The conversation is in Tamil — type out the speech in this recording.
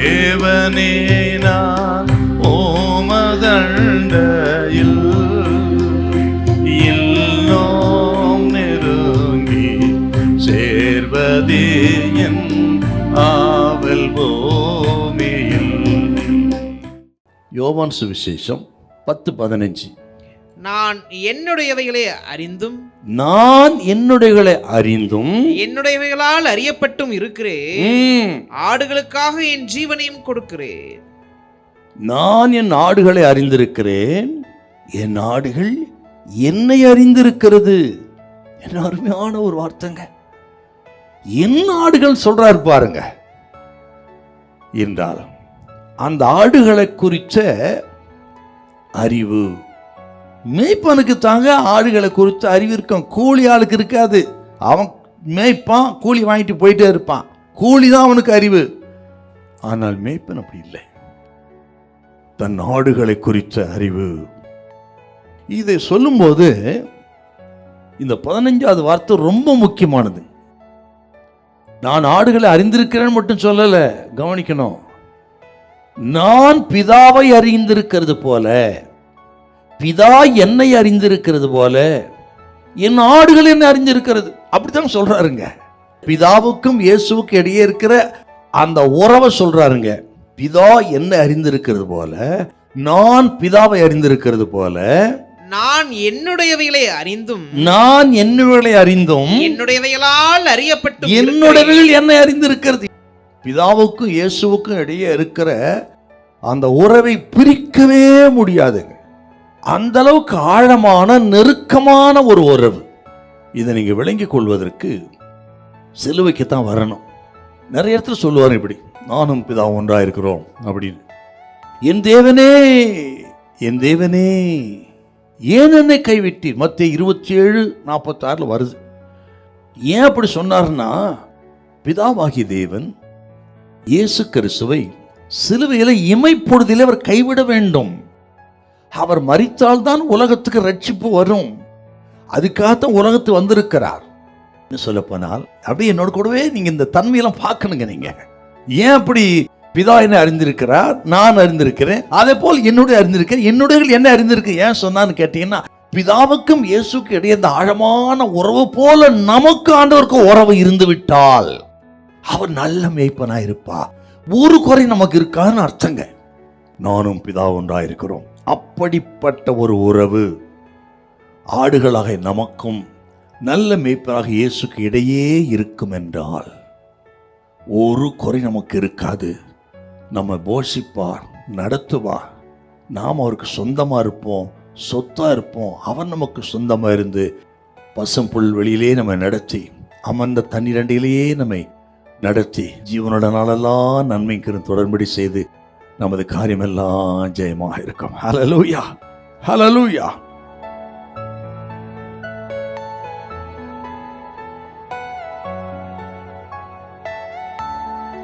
தேவனே நான் ஓமதண்டையில் இன்னும் நெருங்கி சேர்வதே என் ஆவல் பூமியில். யோவான் சுவிசேஷம் 10:15. நான் என்னுடையவைகளை அறிந்தும் என்னுடையவைகளால் அறியப்பட்டும் இருக்கிறேன். ஆடுகளுக்காக என் ஜீவனையும் கொடுக்கிறேன். நான் என் ஆடுகளை அறிந்திருக்கிறேன், என் ஆடுகள் என்னை அறிந்திருக்கிறது. என்ன அருமையான ஒரு வார்த்தைங்க. என் ஆடுகள் சொல்றாரு பாருங்க. என்றாலும் அந்த ஆடுகளை குறித்த அறிவு மேய்ப்பனுக்கு தாங்க ஆடுகளை குறித்த அறிவு இருக்கும். கூலி ஆளுக்கு இருக்காது. அவன் மேய்ப்பான், கூலி வாங்கிட்டு போயிட்டே இருப்பான். கூலி தான் அவனுக்கு அறிவு. ஆனால் மேய்ப்பன் அப்படி இல்லை. தன் ஆடுகளை குறித்த அறிவு. இதை சொல்லும்போது இந்த 15வது வார்த்தை ரொம்ப முக்கியமானது. நான் ஆடுகளை அறிந்திருக்கிறேன் மட்டும் சொல்லல, கவனிக்கணும். நான் பிதாவை அறிந்திருக்கிறது போல, பிதா என்னை அறிந்திருக்கிறது போல என் ஆடுகள் என்ன அறிந்திருக்கிறது. அப்படித்தான் சொல்றாருங்க. பிதாவுக்கும் இயேசுவுக்கு இடையே இருக்கிற அந்த உறவை சொல்றாருங்க. பிதா என்னை அறிந்திருக்கிறது போல, நான் பிதாவை அறிந்திருக்கிறது போல, நான் என்னுடையவைகளை அறிந்தும் என்னுடையவைகளால் அறியப்பட்டு என்னுடையவைகள் என்னை அறிந்திருக்கிறது. பிதாவுக்கும் இயேசுவுக்கும் இடையே இருக்கிற அந்த உறவை பிரிக்கவே முடியாதுங்க. அந்த அளவுக்கு ஆழமான நெருக்கமான ஒரு உறவு. இதை நீங்க விளங்கிக் கொள்வதற்கு சிலுவைக்குத்தான் வரணும். நிறைய இடத்துல சொல்லுவார் இப்படி, நானும் பிதா ஒன்றா இருக்கிறோம் அப்படின்னு. என் தேவனே, என் தேவனே, ஏன் என்னை கைவிட்டீர்? மத்தேயு 27:46 வருது. ஏன் அப்படி சொன்னார்னா, பிதாவாகிய தேவன் இயேசு கிறிஸ்துவை சிலுவையில இமைப்பொழுதிலே அவர் கைவிட வேண்டும். அவர் மரித்தால்தான் உலகத்துக்கு ரட்சிப்பு வரும். அதுக்காகத்தான் உலகத்துக்கு வந்திருக்கிறார். சொல்ல போனால் அப்படியே என்னோட கூடவே நீங்க இந்த தன்மையெல்லாம் பார்க்கணுங்க. நீங்க ஏன் அப்படி? பிதா என்ன அறிந்திருக்கிறார், நான் அறிந்திருக்கிறேன், அதே போல் என்னுடைய அறிந்திருக்கிறேன், என்னுடைய என்ன அறிந்திருக்கு. ஏன் சொன்னான்னு கேட்டீங்கன்னா, பிதாவுக்கும் இயேசுக்கு இடையே இந்த ஆழமான உறவு போல நமக்கு ஆண்டவருக்கு உறவு இருந்து விட்டால் அவர் நல்ல மேய்ப்பனா இருப்பா. ஒரு குறை நமக்கு இருக்கான்னு அர்த்தங்க. நானும் பிதா ஒன்றா இருக்கிறோம். அப்படிப்பட்ட ஒரு உறவு ஆடுகளாக நமக்கும் நல்ல மேய்ப்பனாக இயேசுக்கு இடையே இருக்கும் என்றால் ஒரு குறை நமக்கு இருக்காது. நம்ம போஷிப்பார், நடத்துவார், நாம் அவருக்கு சொந்தமா இருப்போம், சொத்தா இருப்போம். அவன் நமக்கு சொந்தமா இருந்து பசும் புல்வெளியிலே நம்ம நடத்தி, அமர்ந்த தண்ணீரண்டிலேயே நம்மை நடத்தி, ஜீவனோட நாளெல்லாம் நன்மைக்கு தொடர்படி செய்து நமது காரியமெல்லாம் ஜெயமாக இருக்கும். ஹல்லேலூயா, ஹல்லேலூயா.